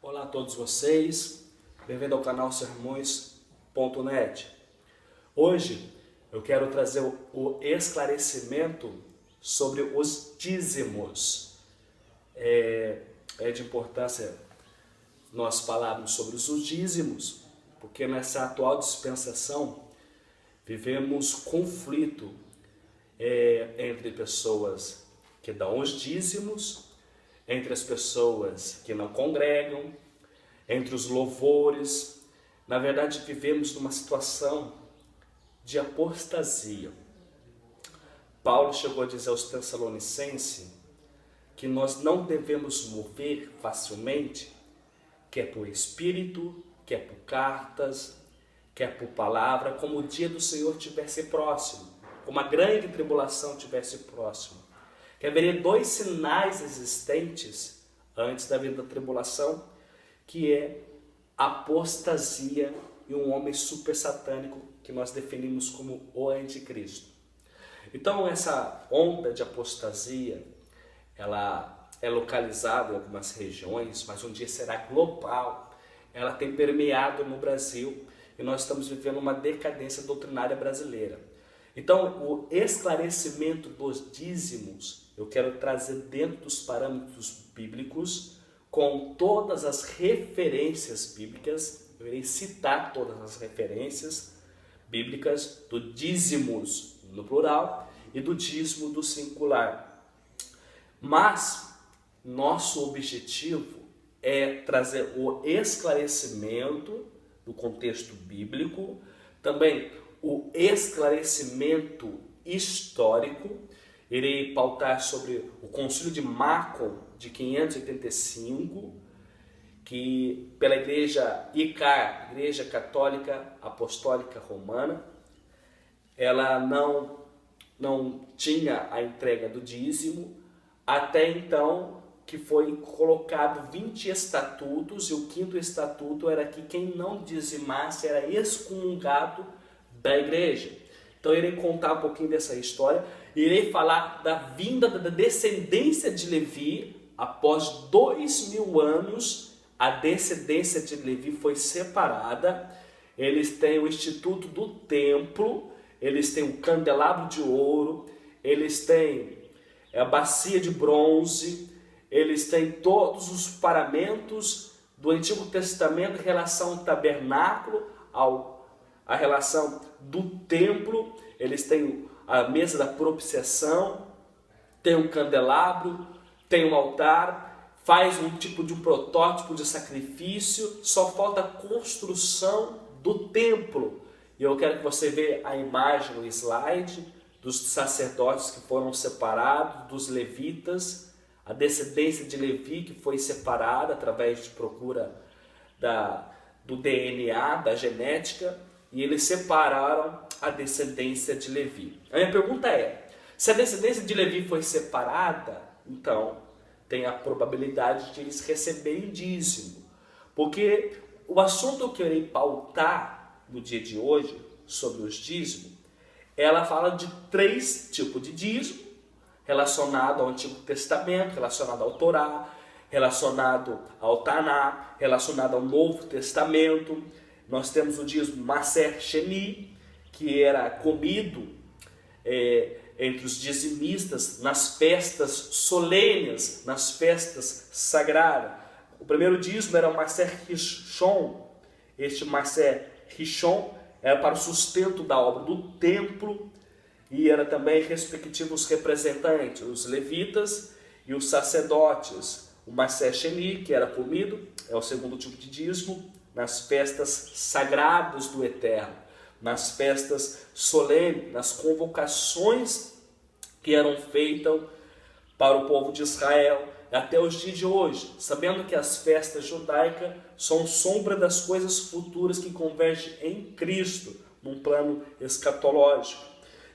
Olá a todos vocês, bem-vindo ao canal Sermões.net. Hoje eu quero trazer o esclarecimento sobre os dízimos. É de importância nós falarmos sobre os dízimos, porque nessa atual dispensação vivemos conflito entre pessoas que dão os dízimos, entre as pessoas que não congregam, entre os louvores. Na verdade, vivemos numa situação de apostasia. Paulo chegou a dizer aos Tessalonicenses que nós não devemos mover facilmente, quer por espírito, quer por cartas, quer por palavra, como o dia do Senhor estivesse próximo, como a grande tribulação estivesse próximo. Que haveria dois sinais existentes antes da vinda da tribulação, que é apostasia e um homem super satânico, que nós definimos como o anticristo. Então essa onda de apostasia, ela é localizada em algumas regiões, mas um dia será global. Ela tem permeado no Brasil e nós estamos vivendo uma decadência doutrinária brasileira. Então o esclarecimento dos dízimos eu quero trazer dentro dos parâmetros bíblicos, com todas as referências bíblicas. Eu irei citar todas as referências bíblicas do dízimos no plural e do dízimo do singular. Mas nosso objetivo é trazer o esclarecimento do contexto bíblico, também o esclarecimento histórico. Irei pautar sobre o Concílio de Macon de 585, que pela Igreja ICAR, Igreja Católica Apostólica Romana, ela não tinha a entrega do dízimo, até então que foi colocado 20 estatutos, e o quinto estatuto era que quem não dizimasse era excomungado da igreja. Então eu irei contar um pouquinho dessa história, irei falar da vinda da descendência de Levi. Após 2000 anos, a descendência de Levi foi separada. Eles têm o Instituto do Templo, eles têm o candelabro de ouro, eles têm a bacia de bronze, eles têm todos os paramentos do Antigo Testamento em relação ao tabernáculo, a relação do templo. Eles têm a mesa da propiciação, tem um candelabro, tem um altar, faz um tipo de um protótipo de sacrifício, só falta a construção do templo. E eu quero que você veja a imagem no slide dos sacerdotes que foram separados, dos levitas, a descendência de Levi que foi separada através de procura do DNA, da genética, e eles separaram a descendência de Levi. A minha pergunta é, se a descendência de Levi foi separada, então tem a probabilidade de eles receberem dízimo. Porque o assunto que eu irei pautar no dia de hoje, sobre os dízimos, ela fala de 3 tipos de dízimo, relacionado ao Antigo Testamento, relacionado ao Torá, relacionado ao Taná, relacionado ao Novo Testamento. Nós temos o dízimo Maser Sheni, que era comido entre os dizimistas nas festas solenes, nas festas sagradas. O primeiro dízimo era o Maser Rishon. Este Maser Rishon era para o sustento da obra do templo, e era também respectivos representantes, os levitas e os sacerdotes. O Maser Sheni, que era comido, é o segundo tipo de dízimo, nas festas sagradas do Eterno, nas festas solenes, nas convocações que eram feitas para o povo de Israel, até os dias de hoje, sabendo que as festas judaicas são sombra das coisas futuras que convergem em Cristo, num plano escatológico.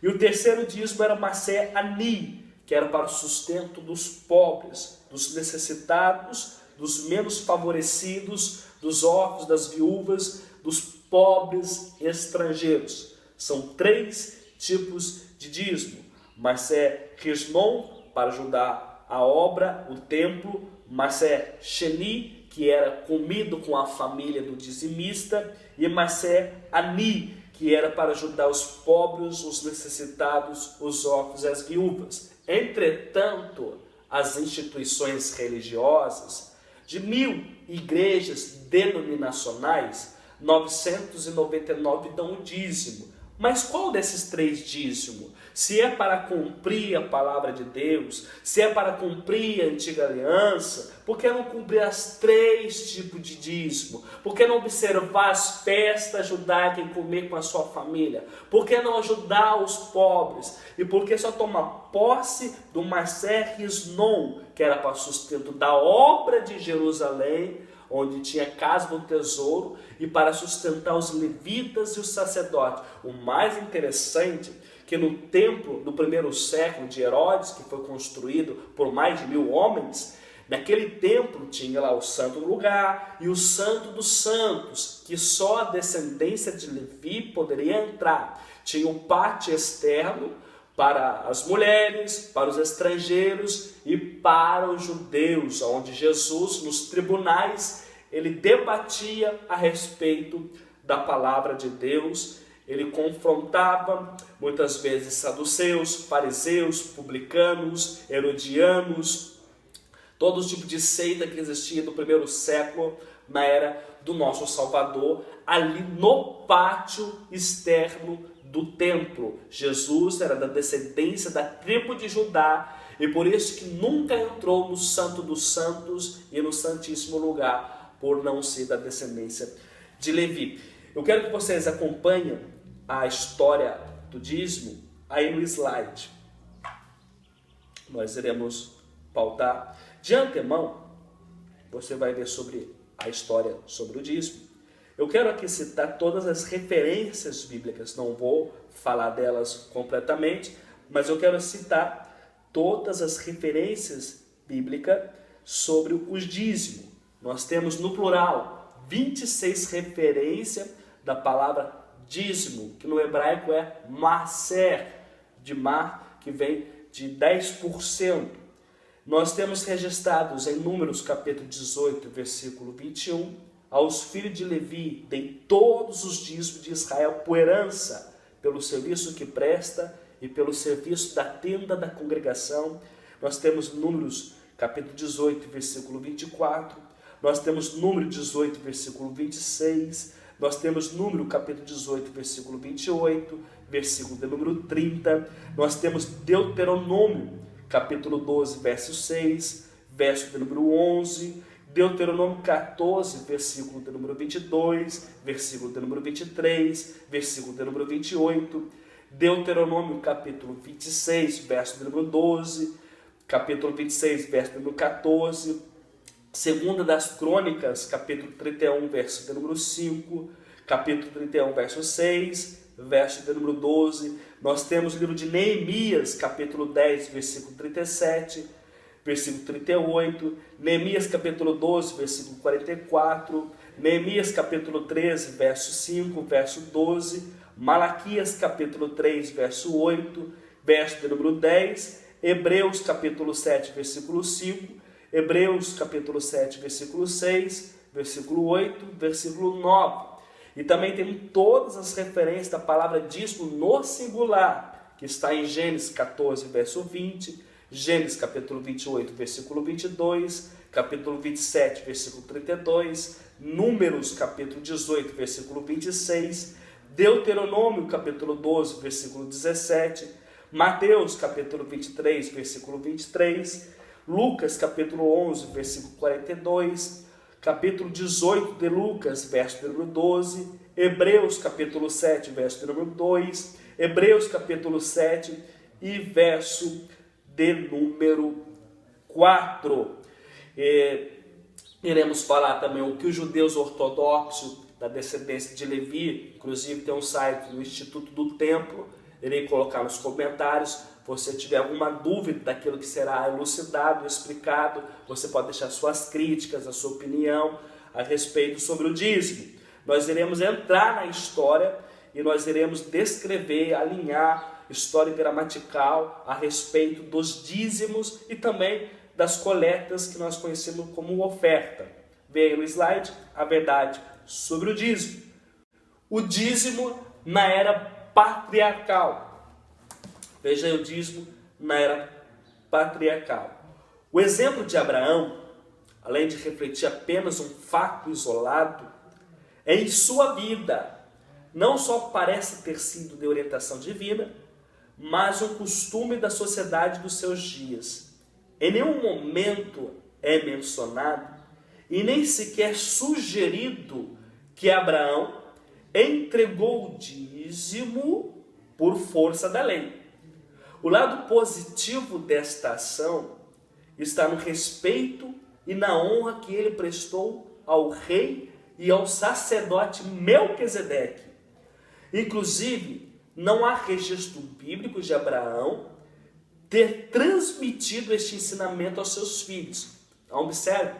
E o terceiro dízimo era Maser Ani, que era para o sustento dos pobres, dos necessitados, dos menos favorecidos, dos órfãos, das viúvas, dos pobres estrangeiros. São 3 tipos de dízimo. Maser Rishon, para ajudar a obra, o templo. Maser Sheni, que era comido com a família do dizimista, e Maser Ani, que era para ajudar os pobres, os necessitados, os órfãos e as viúvas. Entretanto, as instituições religiosas, de 1.000 igrejas denominacionais, 999 dão o dízimo. Mas qual desses 3 dízimos? Se é para cumprir a palavra de Deus, se é para cumprir a antiga aliança, por que não cumprir as 3 tipos de dízimo? Por que não observar as festas judaicas e comer com a sua família? Por que não ajudar os pobres? E por que só tomar posse do Maser Risnon, que era para sustento da obra de Jerusalém, onde tinha casa do tesouro, e para sustentar os levitas e os sacerdotes? O mais interessante que no templo do primeiro século de Herodes, que foi construído por mais de 1.000 homens, naquele templo tinha lá o santo lugar e o santo dos santos, que só a descendência de Levi poderia entrar. Tinha um pátio externo para as mulheres, para os estrangeiros e para os judeus, onde Jesus, nos tribunais, ele debatia a respeito da palavra de Deus. Ele confrontava muitas vezes saduceus, fariseus, publicanos, herodianos, todo os tipos de seita que existia no primeiro século, na era do nosso Salvador, ali no pátio externo do templo. Jesus era da descendência da tribo de Judá, e por isso que nunca entrou no Santo dos Santos e no Santíssimo Lugar, por não ser da descendência de Levi. Eu quero que vocês acompanhem a história do dízimo aí no slide. Nós iremos pautar. De antemão, você vai ver sobre a história sobre o dízimo. Eu quero aqui citar todas as referências bíblicas, não vou falar delas completamente, mas eu quero citar todas as referências bíblicas sobre os dízimos. Nós temos no plural 26 referências da palavra dízimo, que no hebraico é maser, de mar, que vem de 10%. Nós temos registrados em Números capítulo 18, versículo 21, aos filhos de Levi dei todos os dízimos de Israel por herança, pelo serviço que presta e pelo serviço da tenda da congregação. Nós temos Números capítulo 18, versículo 24, nós temos Número 18, versículo 26, nós temos Número capítulo 18, versículo 28, versículo de número 30, nós temos Deuteronômio capítulo 12, verso 6, verso de número 11, Deuteronômio 14, versículo de número 22, versículo de número 23, versículo de número 28, Deuteronômio capítulo 26, verso de número 12, capítulo 26, verso de número 14, Segunda das Crônicas, capítulo 31, verso de número 5, capítulo 31, verso 6, verso de número 12. Nós temos o livro de Neemias, capítulo 10, versículo 37, versículo 38, Neemias, capítulo 12, versículo 44, Neemias, capítulo 13, verso 5, verso 12, Malaquias, capítulo 3, verso 8, verso de número 10, Hebreus, capítulo 7, versículo 5, Hebreus capítulo 7, versículo 6, versículo 8, versículo 9. E também tem todas as referências da palavra dízimo no singular, que está em Gênesis 14, verso 20, Gênesis capítulo 28, versículo 22, capítulo 27, versículo 32, Números capítulo 18, versículo 26, Deuteronômio capítulo 12, versículo 17, Mateus capítulo 23, versículo 23, Lucas capítulo 11, versículo 42, capítulo 18 de Lucas, verso de número 12, Hebreus capítulo 7, verso de número 2, Hebreus capítulo 7 e verso de número 4. Iremos falar também o que os judeus ortodoxos da descendência de Levi, inclusive tem um site do Instituto do Templo, irei colocar nos comentários. Se você tiver alguma dúvida daquilo que será elucidado, explicado, você pode deixar suas críticas, a sua opinião a respeito sobre o dízimo. Nós iremos entrar na história e nós iremos descrever, alinhar história gramatical a respeito dos dízimos e também das coletas que nós conhecemos como oferta. Vê aí no slide a verdade sobre o dízimo. O dízimo na era patriarcal. Veja aí o dízimo na era patriarcal. O exemplo de Abraão, além de refletir apenas um fato isolado, em sua vida não só parece ter sido de orientação divina, mas um costume da sociedade dos seus dias. Em nenhum momento é mencionado e nem sequer sugerido que Abraão entregou o dízimo por força da lei. O lado positivo desta ação está no respeito e na honra que ele prestou ao rei e ao sacerdote Melquisedeque. Inclusive, não há registro bíblico de Abraão ter transmitido este ensinamento aos seus filhos. Então, observe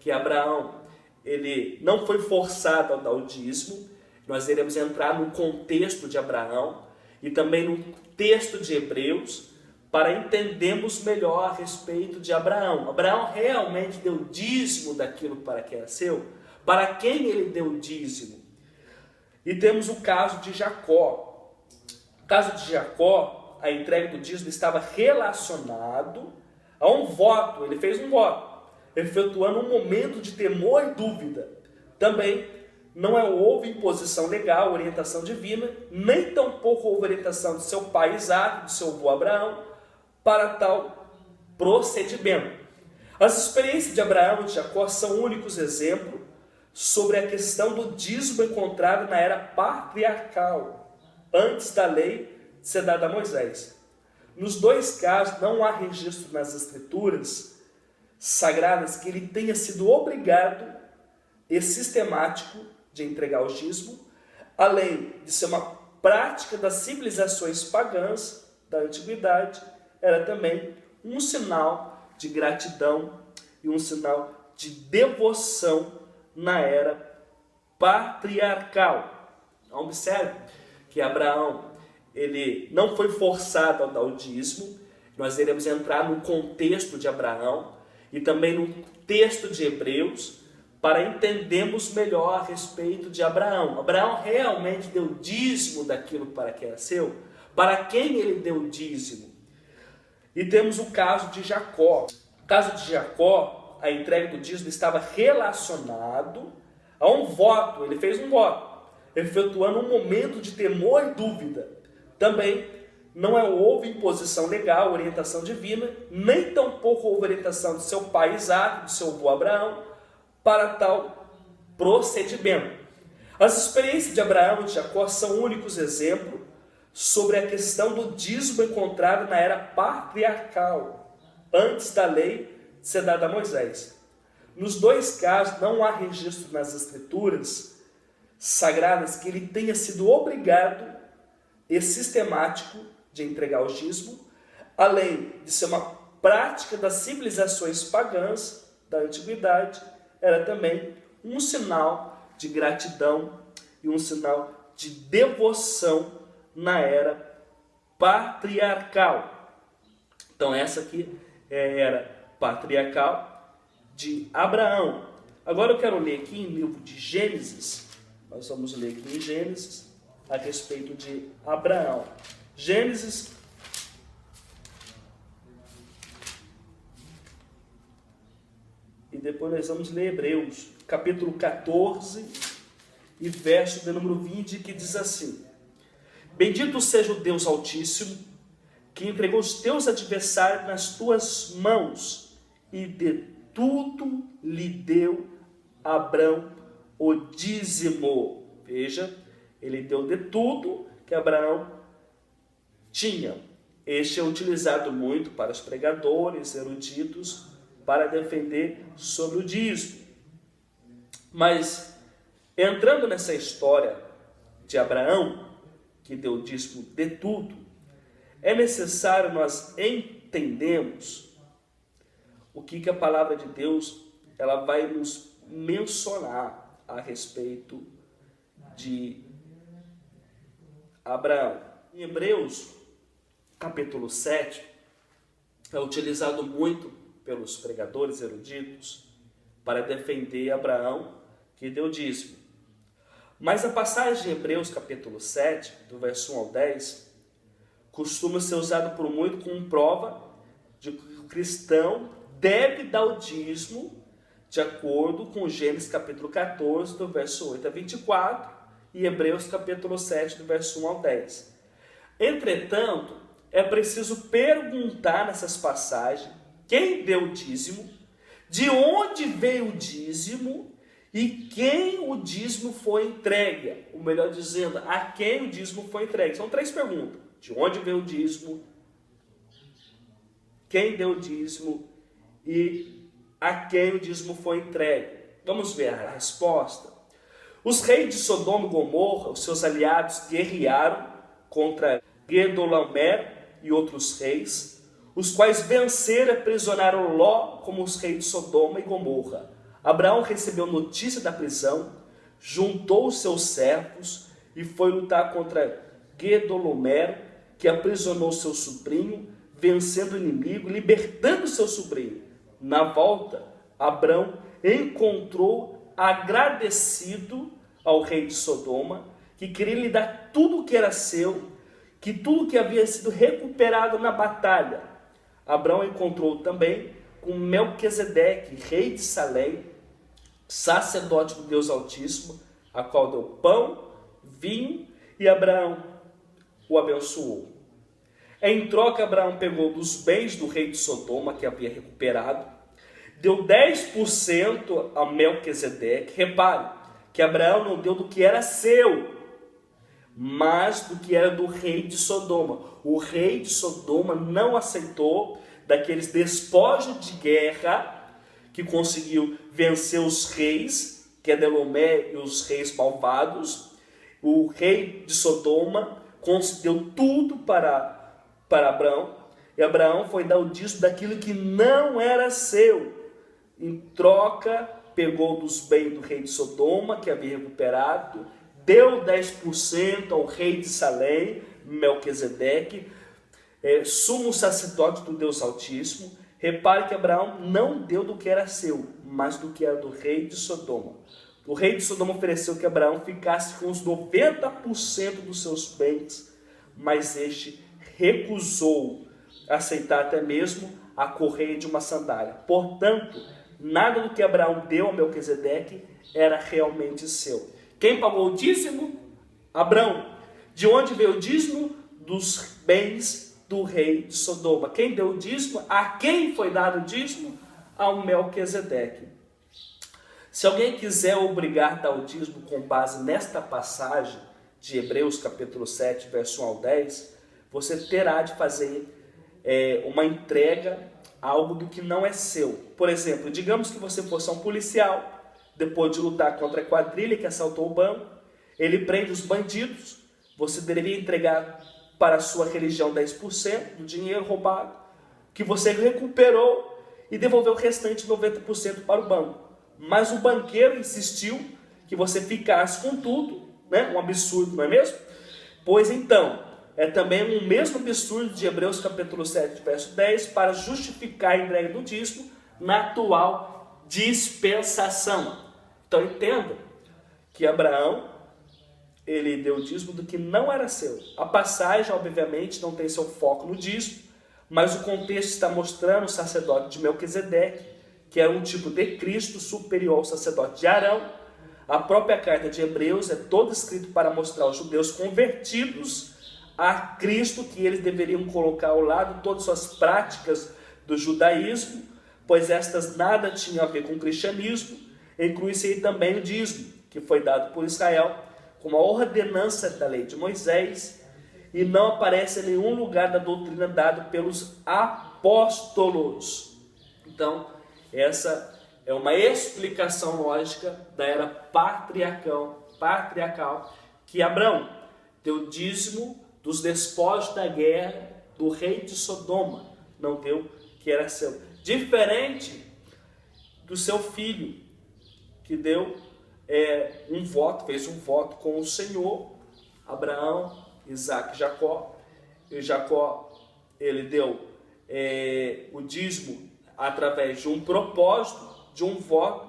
que Abraão ele não foi forçado a dar o dízimo. Nós iremos entrar no contexto de Abraão e também no texto de Hebreus para entendermos melhor a respeito de Abraão. Abraão realmente deu dízimo daquilo para que era seu? Para quem ele deu dízimo? E temos o caso de Jacó. No caso de Jacó, a entrega do dízimo estava relacionado a um voto. Ele fez um voto, efetuando um momento de temor e dúvida. Também não houve imposição legal, orientação divina, nem tampouco houve orientação de seu pai Isaac, de seu avô Abraão, para tal procedimento. As experiências de Abraão e de Jacó são únicos exemplos sobre a questão do dízimo encontrado na era patriarcal, antes da lei ser dada a Moisés. Nos dois casos, não há registro nas escrituras sagradas que ele tenha sido obrigado e sistemático de entregar o dízimo, além de ser uma prática das civilizações pagãs da antiguidade, era também um sinal de gratidão e um sinal de devoção na era patriarcal. Então, observe que Abraão ele não foi forçado a dar o dízimo. Nós iremos entrar no contexto de Abraão e também no texto de Hebreus para entendermos melhor a respeito de Abraão. Abraão realmente deu dízimo daquilo para que era seu? Para quem ele deu dízimo? E temos o caso de Jacó. No caso de Jacó, a entrega do dízimo estava relacionado a um voto. Ele fez um voto, efetuando um momento de temor e dúvida. Também não houve imposição legal, orientação divina, nem tampouco houve orientação de seu pai Isaac, de seu avô Abraão, para tal procedimento. As experiências de Abraão e de Jacó são únicos exemplos sobre a questão do dízimo encontrado na era patriarcal, antes da lei ser dada a Moisés. Nos dois casos, não há registro nas escrituras sagradas que ele tenha sido obrigado e sistemático de entregar o dízimo, além de ser uma prática das civilizações pagãs da antiguidade, era também um sinal de gratidão e um sinal de devoção na era patriarcal. Então essa aqui é a era patriarcal de Abraão. Agora eu quero ler aqui em livro de Gênesis. Nós vamos ler aqui em Gênesis a respeito de Abraão. Gênesis e depois nós vamos ler Hebreus, capítulo 14 e verso de número 20, que diz assim: Bendito seja o Deus Altíssimo, que entregou os teus adversários nas tuas mãos, e de tudo lhe deu Abraão o dízimo. Veja, ele deu de tudo que Abraão tinha. Este é utilizado muito para os pregadores eruditos para defender sobre o dízimo. Mas, entrando nessa história de Abraão, que deu o dízimo de tudo, é necessário nós entendermos o que a palavra de Deus ela vai nos mencionar a respeito de Abraão. Em Hebreus, capítulo 7, é utilizado muito pelos pregadores eruditos para defender Abraão, que deu dízimo. Mas a passagem de Hebreus capítulo 7, do verso 1 ao 10, costuma ser usada por muito como prova de que o cristão deve dar o dízimo de acordo com Gênesis capítulo 14, do verso 8 a 24, e Hebreus capítulo 7, do verso 1 ao 10. Entretanto, é preciso perguntar nessas passagens quem deu o dízimo, de onde veio o dízimo e quem o dízimo foi entregue. Ou melhor dizendo, a quem o dízimo foi entregue. São 3 perguntas. De onde veio o dízimo, quem deu o dízimo e a quem o dízimo foi entregue. Vamos ver a resposta. Os reis de Sodoma e Gomorra, os seus aliados, guerrearam contra Gedorlaomer e outros reis, os quais venceram e aprisionaram Ló como os reis de Sodoma e Gomorra. Abraão recebeu notícia da prisão, juntou os seus servos e foi lutar contra Gedorlaomer, que aprisionou seu sobrinho, vencendo o inimigo, libertando seu sobrinho. Na volta, Abraão encontrou agradecido ao rei de Sodoma, que queria lhe dar tudo o que era seu, que tudo que havia sido recuperado na batalha. Abraão encontrou também com Melquisedeque, rei de Salém, sacerdote do Deus Altíssimo, a qual deu pão, vinho, e Abraão o abençoou. Em troca, Abraão pegou dos bens do rei de Sodoma, que havia recuperado, deu 10% a Melquisedeque. Repare que Abraão não deu do que era seu, mas do que era do rei de Sodoma. O rei de Sodoma não aceitou daqueles despojos de guerra que conseguiu vencer os reis, Gedorlaomer e os reis malvados. O rei de Sodoma concedeu tudo para Abraão, e Abraão foi dar o dízimo daquilo que não era seu. Em troca, pegou dos bens do rei de Sodoma, que havia recuperado, deu 10% ao rei de Salém, Melquisedeque, sumo sacerdote do Deus Altíssimo. Repare que Abraão não deu do que era seu, mas do que era do rei de Sodoma. O rei de Sodoma ofereceu que Abraão ficasse com os 90% dos seus bens, mas este recusou aceitar até mesmo a correia de uma sandália. Portanto, nada do que Abraão deu a Melquisedeque era realmente seu. Quem pagou o dízimo? Abraão. De onde veio o dízimo? Dos bens do rei de Sodoma. Quem deu o dízimo? A quem foi dado o dízimo? Ao Melquisedeque. Se alguém quiser obrigar a dar o dízimo com base nesta passagem de Hebreus capítulo 7, verso 1 ao 10, você terá de fazer uma entrega a algo do que não é seu. Por exemplo, digamos que você fosse um policial, depois de lutar contra a quadrilha que assaltou o banco, ele prende os bandidos, você deveria entregar para a sua religião 10% do dinheiro roubado, que você recuperou, e devolveu o restante 90% para o banco. Mas o banqueiro insistiu que você ficasse com tudo, né? Um absurdo, não é mesmo? Pois então, é também o mesmo absurdo de Hebreus capítulo 7, verso 10, para justificar a entrega do dízimo na atual dispensação. Então entenda que Abraão, ele deu o dízimo do que não era seu. A passagem, obviamente, não tem seu foco no dízimo, mas o contexto está mostrando o sacerdote de Melquisedeque, que era um tipo de Cristo superior ao sacerdote de Arão. A própria carta de Hebreus é toda escrita para mostrar aos judeus convertidos a Cristo que eles deveriam colocar ao lado todas as suas práticas do judaísmo, pois estas nada tinham a ver com o cristianismo. Inclui-se aí também o dízimo, que foi dado por Israel como a ordenança da lei de Moisés, e não aparece em nenhum lugar da doutrina dada pelos apóstolos. Então, essa é uma explicação lógica da era patriarcal, que Abraão deu dízimo dos despojos da guerra do rei de Sodoma, não deu que era seu. Diferente do seu filho, que deu um voto, fez um voto com o Senhor, Abraão, Isaac e Jacó. E Jacó, ele deu o dízimo através de um propósito, de um voto,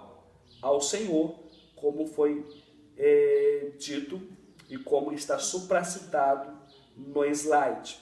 ao Senhor, como foi dito e como está supracitado no slide.